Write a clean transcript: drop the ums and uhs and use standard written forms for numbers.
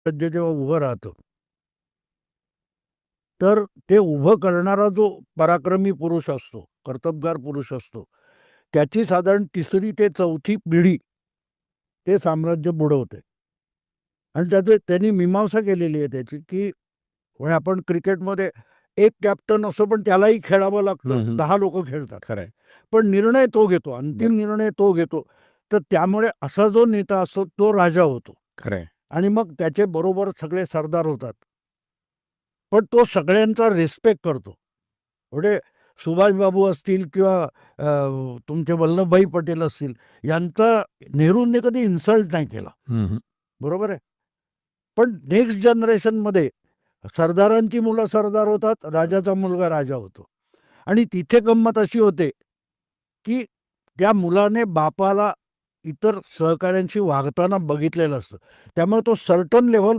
राज्य जेव्हा उभं राहतं, तर ते उभं करणारा जो पराक्रमी पुरुष असतो, कर्तबगार पुरुष असतो, त्याची साधारण 3री ते 4थी पिढी ते साम्राज्य बुडवते. आणि त्यांनी मीमांसा केलेली आहे त्याची, की म्हणजे आपण क्रिकेटमध्ये एक कॅप्टन असो, पण त्यालाही खेळावं लागतं. 10 लोकं खेळतात. खरंय. पण निर्णय तो घेतो, अंतिम निर्णय तो घेतो. तर त्यामुळे असा जो नेता असतो तो राजा होतो. खरंय. आणि मग त्याचे बरोबर सगळे सरदार होतात. पण तो सगळ्यांचा रिस्पेक्ट करतो. म्हणजे सुभाषबाबू असतील किंवा तुमचे वल्लभभाई पटेल असतील, यांचा नेहरूंनी कधी इन्सल्ट नाही केला. बरोबर आहे. पण नेक्स्ट जनरेशनमध्ये सरदारांची मुलं सरदार होतात, राजाचा मुलगा राजा होतो. आणि तिथे गंमत अशी होते, की त्या मुलाने बापाला इतर सहकाऱ्यांशी वागताना बघितलेलं असतं. त्यामुळे तो सर्टन लेव्हल